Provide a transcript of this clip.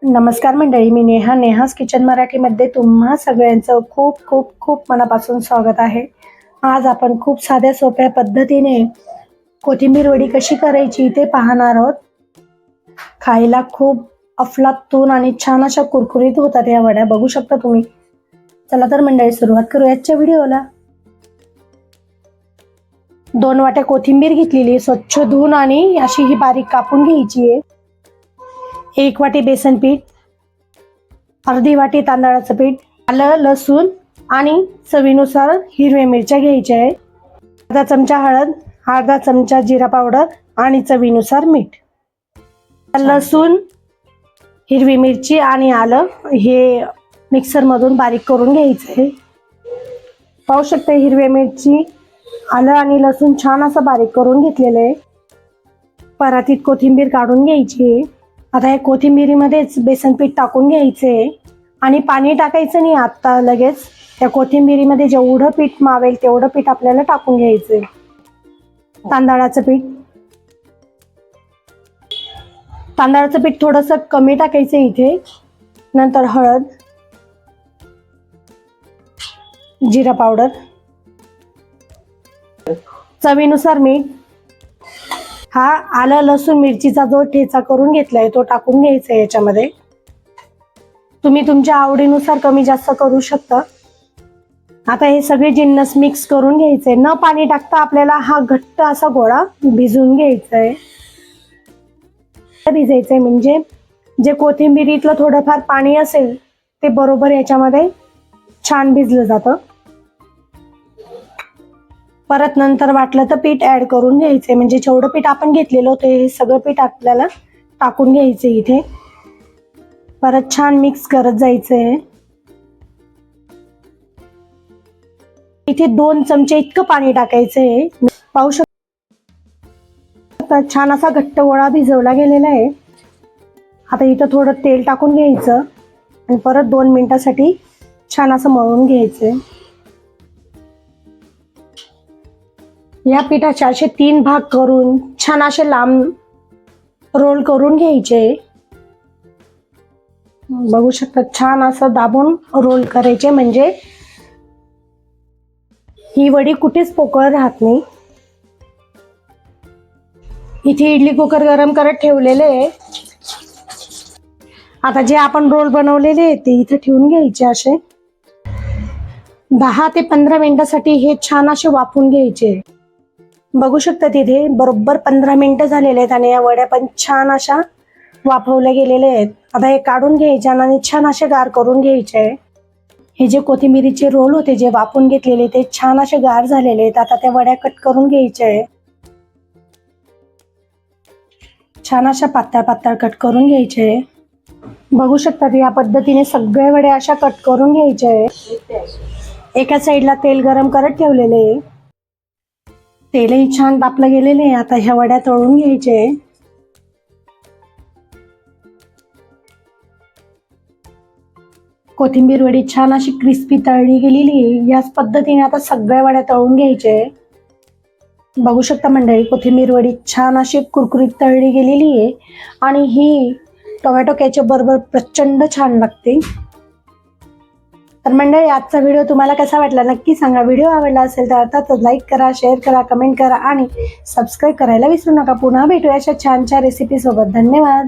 नमस्कार मंडळी, मी नेहाज किचन मराठीमध्ये तुम्हा सगळ्यांचं खूप खूप खूप मनापासून स्वागत आहे. आज आपण खूप साध्या सोप्या पद्धतीने कोथिंबीर वडी कशी करायची ते पाहणार आहोत. खायला खूप अफलातून आणि छान अशा कुरकुरीत होतात या वड्या, बघू शकता तुम्ही. चला तर मंडळी, सुरुवात करू आजच्या व्हिडिओला. 2 वाट्या कोथिंबीर घेतलेली, स्वच्छ धुवून आणि अशी ही बारीक कापून घ्यायची आहे. 1 वाटी बेसन पीठ, अर्धी वाटी तांदळाचं पीठ, आलं लसूण आणि चवीनुसार हिरव्या मिरच्या घ्यायच्या आहे. अर्धा चमचा हळद, अर्धा चमचा जिरा पावडर आणि चवीनुसार मीठ. लसूण, हिरवी मिरची आणि आलं हे मिक्सरमधून बारीक करून घ्यायचं आहे. पाहू शकता, हिरव्या मिरची, आलं आणि लसूण छान असं बारीक करून घेतलेलं आहे. परातीत कोथिंबीर काढून घ्यायची आहे. आता या कोथिंबीरीमध्येच बेसन पीठ टाकून घ्यायचे आणि पाणी टाकायचं नाही आता लगेच. त्या कोथिंबीरीमध्ये जेवढं पीठ मावेल तेवढं पीठ आपल्याला टाकून घ्यायचंय. तांदळाचं पीठ थोडंसं कमी टाकायचं इथे. नंतर हळद, जिरा पावडर, चवीनुसार मीठ. हा आलं लसूण मिरचीचा जो ठेचा करून घेतलाय तो टाकून घ्यायचा आहे याच्यामध्ये. तुम्ही तुमच्या आवडीनुसार कमी जास्त करू शकता. आता हे सगळे जिन्नस मिक्स करून घ्यायचे. न पाणी टाकता आपल्याला हा घट्ट असा गोळा भिजवून घ्यायचा आहे. भिजायचंय म्हणजे जे कोथिंबीरीतलं थोडंफार पाणी असेल ते बरोबर याच्यामध्ये छान भिजलं जातं. परत नंतर वाटलं तर पीठ ऍड करून घ्यायचे, म्हणजे जेवढं पीठ आपण घेतलेलं होतं हे सगळं पीठ आपल्याला टाकून घ्यायचे इथे. परत छान मिक्स करत जायचंय. इथे 2 चमचे इतकं पाणी टाकायचंय. पाहू शकता छान असा घट्ट गोळा भिजवला गेलेला आहे. आता इथं थोडं तेल टाकून घ्यायचं आणि परत 2 मिनिटासाठी छान असं मळून घ्यायचंय. या पिठाचे असे 3 भाग करून छान असे लांब रोल करून घ्यायचे. बघू शकता, छान असं दाबून रोल करायचे, म्हणजे ही वडी कुठेच पोकळ राहत नाही. इथे इडली कुकर गरम करत ठेवलेले आहे. आता जे आपण रोल बनवलेले आहे ते इथे ठेवून घ्यायचे. असे 10 ते 15 मिनिटासाठी हे छान असे वाफून घ्यायचे. बघू शकता तिथे बरोबर 15 मिनिटं झालेले आहेत आणि या वड्या पण छान अशा वाफवल्या गेलेल्या आहेत. आता हे काढून घ्यायचे आणि छान असे गार करून घ्यायचे. हे जे कोथिंबीरीचे रोल होते जे वाफून घेतलेले ते छान असे गार झालेले आहेत. आता त्या वड्या कट करून घ्यायचे. छान अशा पातळ पातळ कट करून घ्यायचे. बघू शकता या पद्धतीने सगळ्या वड्या अशा कट करून घ्यायचे. एका साईडला तेल गरम करत ठेवलेले, तेलही छान तापलं गेलेले आहे. आता ह्या वड्या तळून घ्यायचे. कोथिंबीर वडी छान अशी क्रिस्पी तळली गेलेली आहे. याच पद्धतीने आता सगळ्या वड्या तळून घ्यायचे. बघू शकता मंडळी, कोथिंबीर वडी छान अशी कुरकुरीत तळली गेलेली आहे आणि ही टोमॅटो केचप बरोबर प्रचंड छान लागते. तर मंडळी, आजचा व्हिडिओ तुम्हाला कसा वाटला नक्की सांगा. व्हिडिओ आवडला असेल तर अर्थातच लाईक करा, शेअर करा, कमेंट करा आणि सबस्क्राईब करायला विसरू नका. पुन्हा भेटूया अशा छान छान रेसिपी सोबत. धन्यवाद.